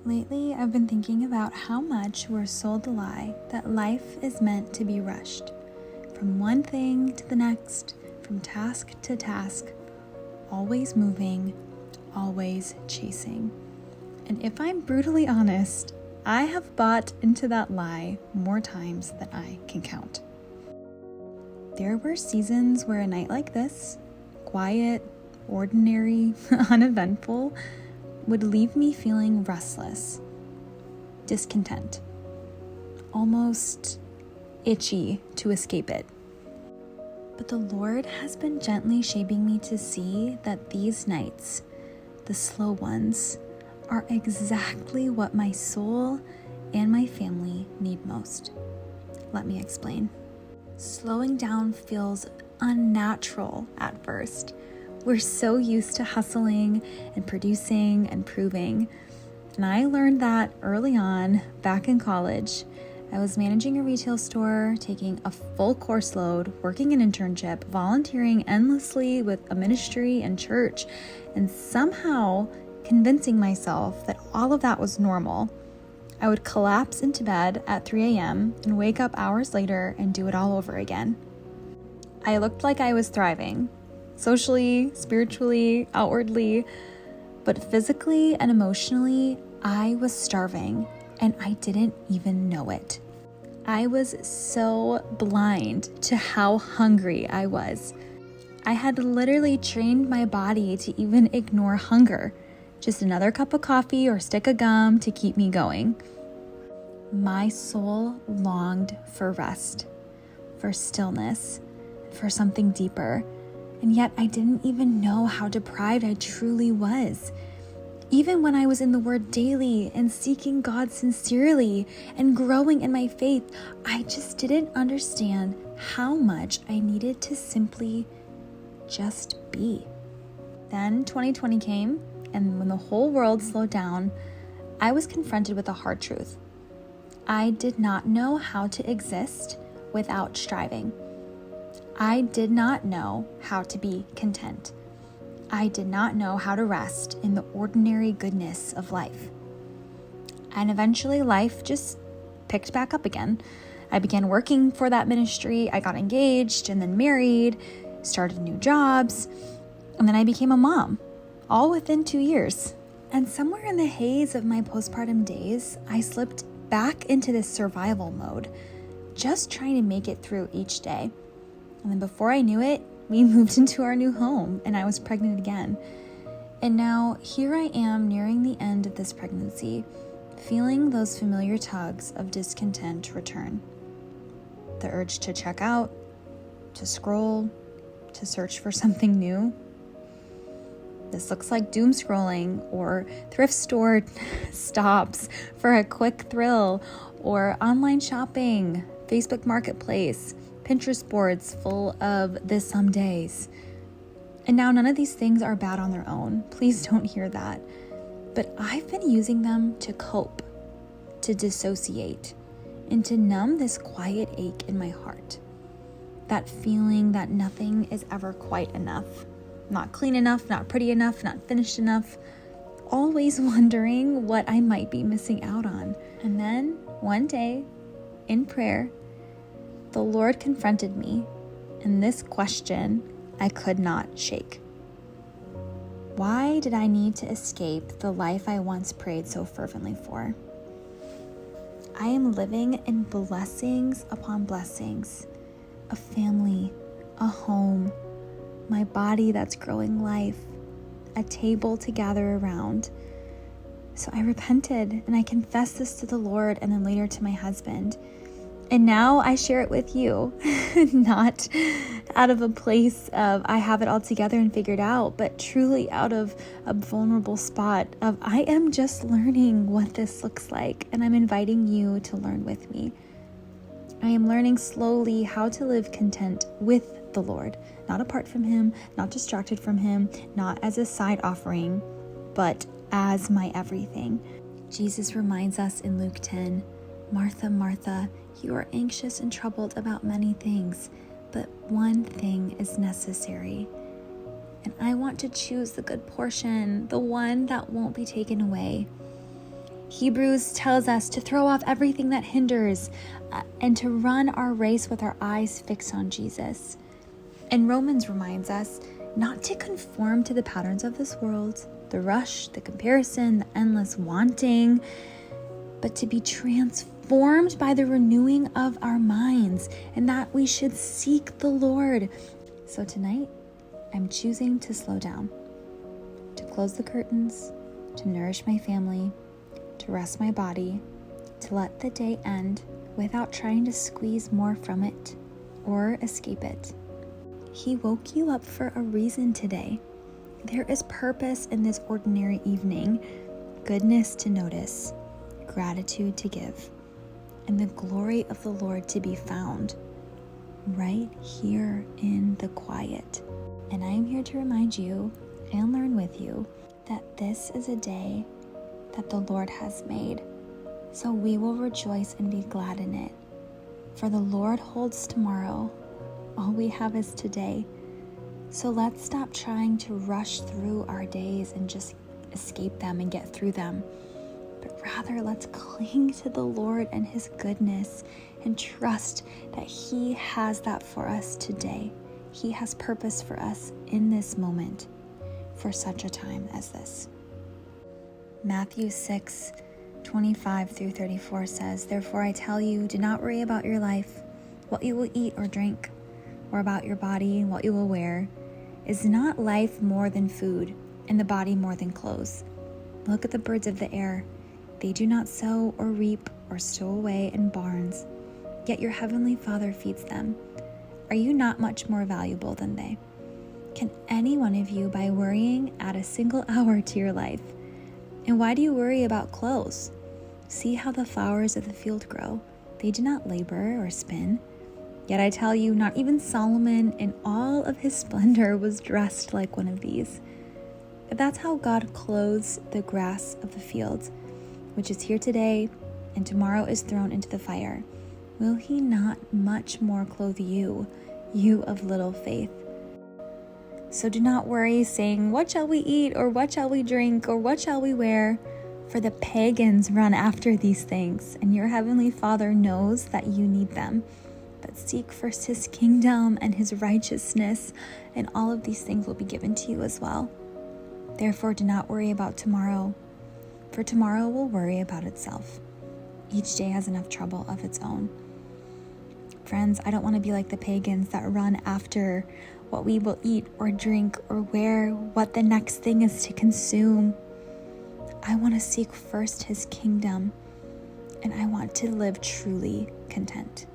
Lately, I've been thinking about how much we're sold the lie that life is meant to be rushed. From one thing to the next, from task to task, always moving, always chasing. And if I'm brutally honest, I have bought into that lie more times than I can count. There were seasons where a night like this, quiet, ordinary, uneventful, would leave me feeling restless, discontent, almost itchy to escape it. But the Lord has been gently shaping me to see that these nights, the slow ones, are exactly what my soul and my family need most. Let me explain. Slowing down feels unnatural at first. We're so used to hustling and producing and proving. And I learned that early on, back in college. I was managing a retail store, taking a full course load, working an internship, volunteering endlessly with a ministry and church, and somehow convincing myself that all of that was normal. I would collapse into bed at 3 a.m. and wake up hours later and do it all over again. I looked like I was thriving. Socially, spiritually, outwardly, but physically and emotionally, I was starving, and I didn't even know it. I was so blind to how hungry I was. I had literally trained my body to even ignore hunger, just another cup of coffee or stick of gum to keep me going. My soul longed for rest, for stillness, for something deeper. And yet I didn't even know how deprived I truly was. Even when I was in the Word daily and seeking God sincerely and growing in my faith, I just didn't understand how much I needed to simply just be. Then 2020 came, and when the whole world slowed down, I was confronted with a hard truth. I did not know how to exist without striving. I did not know how to be content. I did not know how to rest in the ordinary goodness of life. And eventually life just picked back up again. I began working for that ministry. I got engaged and then married, started new jobs, and then I became a mom, all within 2 years. And somewhere in the haze of my postpartum days, I slipped back into this survival mode, just trying to make it through each day. And then before I knew it, we moved into our new home and I was pregnant again. And now here I am nearing the end of this pregnancy, feeling those familiar tugs of discontent return. The urge to check out, to scroll, to search for something new. This looks like doom scrolling or thrift store stops for a quick thrill, or online shopping, Facebook Marketplace, Pinterest boards full of this some days. And now none of these things are bad on their own. Please don't hear that. But I've been using them to cope, to dissociate, and to numb this quiet ache in my heart. That feeling that nothing is ever quite enough. Not clean enough, not pretty enough, not finished enough. Always wondering what I might be missing out on. And then one day, in prayer, the Lord confronted me, and this question I could not shake. Why did I need to escape the life I once prayed so fervently for? I am living in blessings upon blessings, a family, a home, my body that's growing life, a table to gather around. So I repented and I confessed this to the Lord and then later to my husband. And now I share it with you, not out of a place of I have it all together and figured out, but truly out of a vulnerable spot of I am just learning what this looks like, and I'm inviting you to learn with me. I am learning slowly how to live content with the Lord, not apart from Him, not distracted from Him, not as a side offering, but as my everything. Jesus reminds us in Luke 10, Martha, Martha, you are anxious and troubled about many things, but one thing is necessary. And I want to choose the good portion, the one that won't be taken away. Hebrews tells us to throw off everything that hinders and to run our race with our eyes fixed on Jesus. And Romans reminds us not to conform to the patterns of this world, the rush, the comparison, the endless wanting, but to be transformed by the renewing of our minds, and that we should seek the Lord. So tonight, I'm choosing to slow down, to close the curtains, to nourish my family, to rest my body, to let the day end without trying to squeeze more from it or escape it. He woke you up for a reason today. There is purpose in this ordinary evening, goodness to notice, gratitude to give, and the glory of the Lord to be found right here in the quiet. And I am here to remind you and learn with you that this is a day that the Lord has made. So we will rejoice and be glad in it. For the Lord holds tomorrow. All we have is today. So let's stop trying to rush through our days and just escape them and get through them. But rather, let's cling to the Lord and His goodness and trust that He has that for us today. He has purpose for us in this moment for such a time as this. Matthew 6:25-34 says, "Therefore I tell you, do not worry about your life, what you will eat or drink, or about your body, what you will wear. Is not life more than food, and the body more than clothes? Look at the birds of the air. They do not sow or reap or stow away in barns, yet your heavenly Father feeds them. Are you not much more valuable than they? Can any one of you, by worrying, add a single hour to your life? And why do you worry about clothes? See how the flowers of the field grow. They do not labor or spin. Yet I tell you, not even Solomon in all of his splendor was dressed like one of these. If that's how God clothes the grass of the fields, which is here today and tomorrow is thrown into the fire, will He not much more clothe you, you of little faith? So do not worry, saying, what shall we eat, or what shall we drink, or what shall we wear? For the pagans run after these things, and your heavenly Father knows that you need them. But seek first His kingdom and His righteousness, and all of these things will be given to you as well. Therefore, do not worry about tomorrow, for tomorrow will worry about itself. Each day has enough trouble of its own." Friends, I don't want to be like the pagans that run after what we will eat or drink or wear, what the next thing is to consume. I want to seek first His kingdom, and I want to live truly content.